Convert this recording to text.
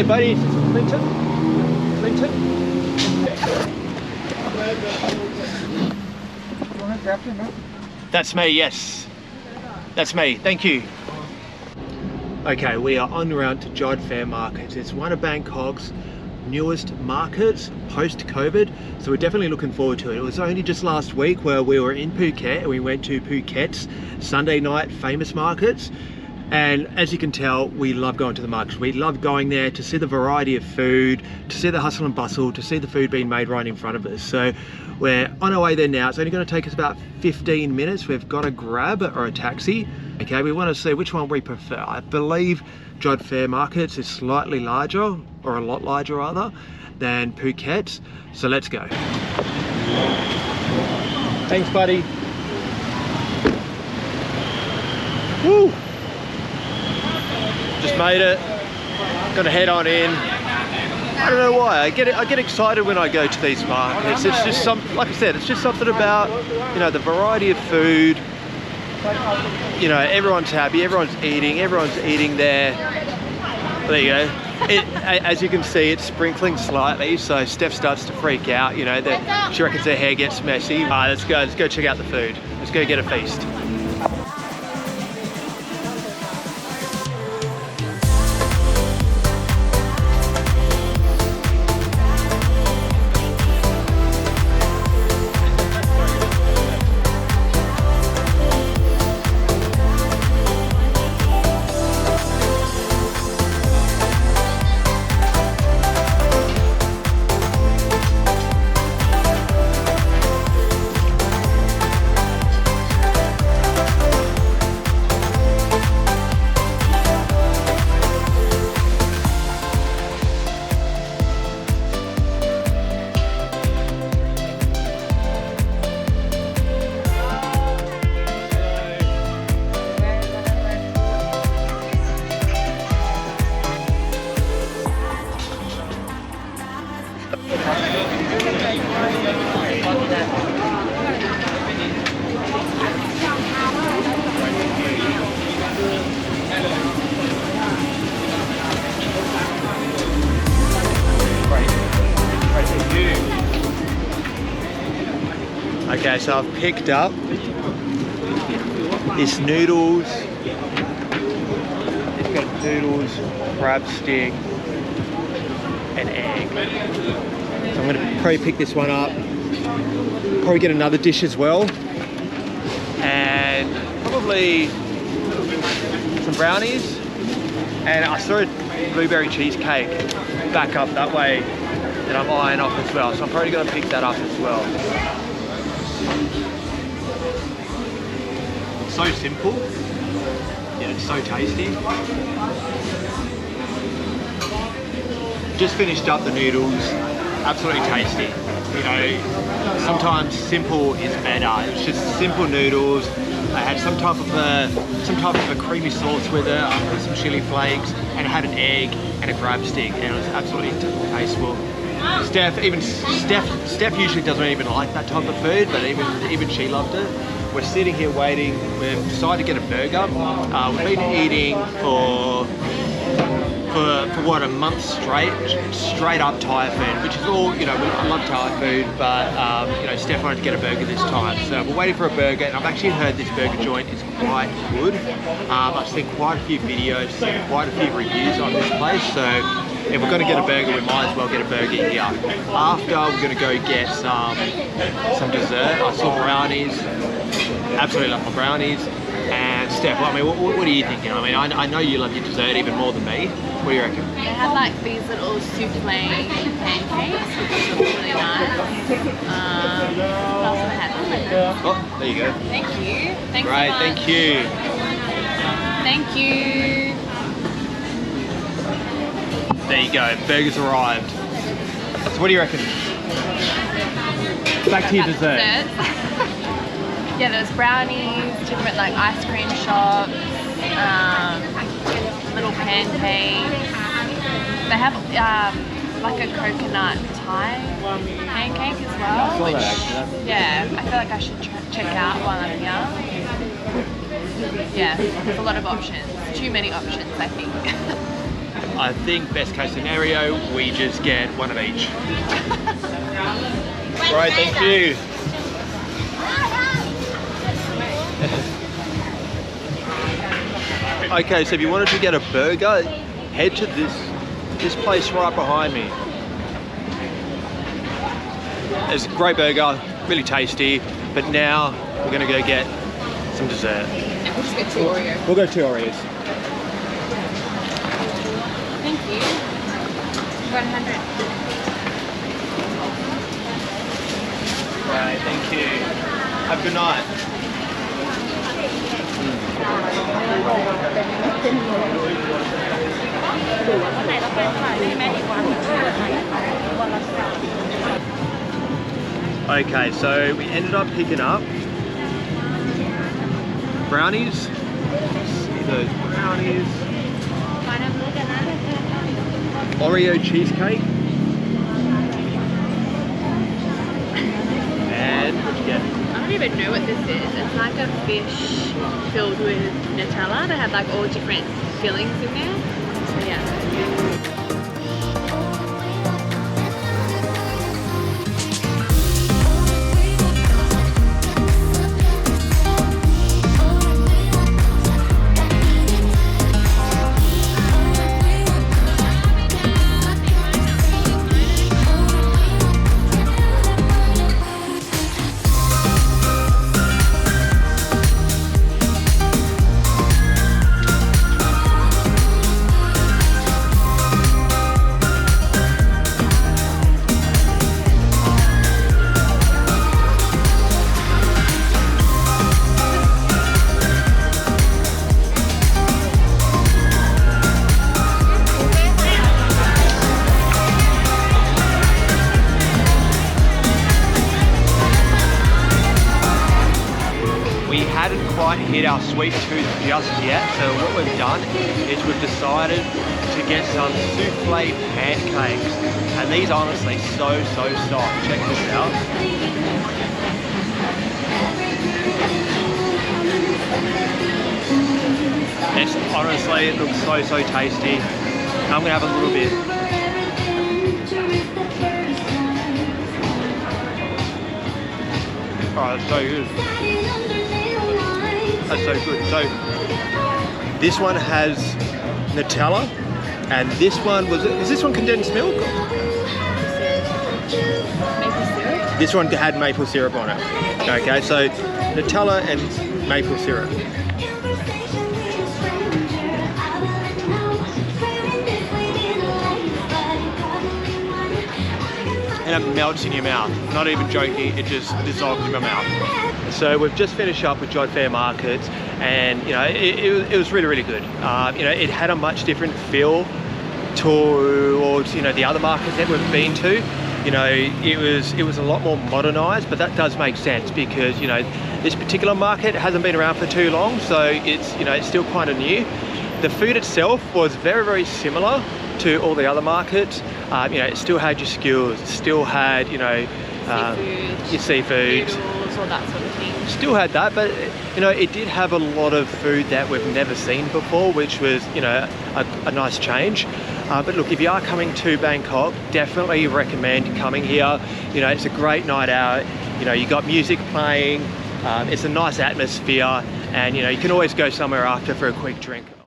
Hey buddy, Clinton? Clinton? That's me, yes. That's me, thank you. Okay, we are en route to Jodd Fair Market. It's one of Bangkok's newest markets post-COVID, so we're definitely looking forward to it. It was only just last week where we were in Phuket and we went to Phuket's Sunday night famous markets. And as you can tell, we love going to the markets. We love going there to see the variety of food, to see the hustle and bustle, to see the food being made right in front of us. So we're on our way there now. It's only going to take us about 15 minutes. We've got a grab or a taxi. Okay, we want to see which one we prefer. I believe Jodd Fair Markets is slightly larger, or a lot larger rather, than Phuket. So let's go. Thanks, buddy. Woo! Just made it. Gonna head on in. I don't know why. I get excited when I go to these markets. It's just like I said, it's just something about, you know, the variety of food. You know, everyone's happy, everyone's eating there. There you go. As you can see, it's sprinkling slightly, so Steph starts to freak out, you know, that she reckons her hair gets messy. Let's go check out the food. Let's go get a feast. Okay, so I've picked up this noodles. It's got noodles, crab stick, and egg. So I'm gonna probably pick this one up. Probably get another dish as well. And probably some brownies. And I saw a blueberry cheesecake back up that way that I'm eyeing off as well. So I'm probably gonna pick that up as well. So simple, yeah, it's so tasty. Just finished up the noodles, absolutely tasty. You know, sometimes simple is better. It's just simple noodles. I had some type of a creamy sauce with it. I put some chili flakes, and it had an egg and a crab stick, and it was absolutely tasteful. Steph usually doesn't even like that type of food, but even she loved it. We're sitting here waiting. We've decided to get a burger. We've been eating for what, a month straight up Thai food, which is all, you know, I love Thai food, but you know, Steph wanted to get a burger this time, so we're waiting for a burger. And I've actually heard this burger joint is quite good. I've seen quite a few videos, seen quite a few reviews on this place, so if we're going to get a burger, we might as well get a burger here. After, we're going to go get some dessert. I saw brownies. Absolutely love my brownies. And Steph, I mean, what are you thinking? I mean, I know you love your dessert even more than me. What do you reckon? They had like these little souffle pancakes, which look really nice. What else have I had? Oh, there you go. Thank you. Thanks Great, so much. thank you. Thank you. There you go, burgers arrived. So what do you reckon? Back to your dessert. Yeah, there's brownies, different like ice cream shops, little pancakes. They have like a coconut Thai pancake as well. Which, yeah, I feel like I should check out while I'm here. Yeah, there's a lot of options. Too many options, I think. I think best case scenario, we just get one of each. Right, thank you. Okay, so if you wanted to get a burger, head to this place right behind me. It's a great burger, really tasty, but now we're gonna go get some dessert. And we'll just get 2 Oreos. We'll go 2 Oreos. Thank you. 100. Right, thank you. Have a good night. Okay, so we ended up picking up brownies. See those brownies. Oreo cheesecake. And what'd you get? I don't even know what this is. It's like a fish filled with Nutella. They have like all different fillings in there. So yeah. Hadn't quite hit our sweet tooth just yet, so what we've done is we've decided to get some souffle pancakes, and these are honestly so soft. Check this out. It's honestly, it looks so tasty. I'm gonna have a little bit. Oh, that's so good. That's so good. So this one has Nutella, and this one is this one condensed milk? Maple syrup? This one had maple syrup on it. Okay, so Nutella and maple syrup. And it melts in your mouth. Not even joking, it just dissolves in my mouth. So we've just finished up with Jodd Fair Market, and you know it was really good. You know, it had a much different feel towards the other markets that we've been to. You know, it was a lot more modernized, but that does make sense because this particular market hasn't been around for too long, so it's it's still kind of new. The food itself was very similar to all the other markets. It still had your skewers, still had your seafood, noodles, all that sort of thing. Still had that, but it did have a lot of food that we've never seen before, which was a nice change. But look, if you are coming to Bangkok, definitely recommend coming here. It's a great night out. You got music playing. It's a nice atmosphere, and you can always go somewhere after for a quick drink.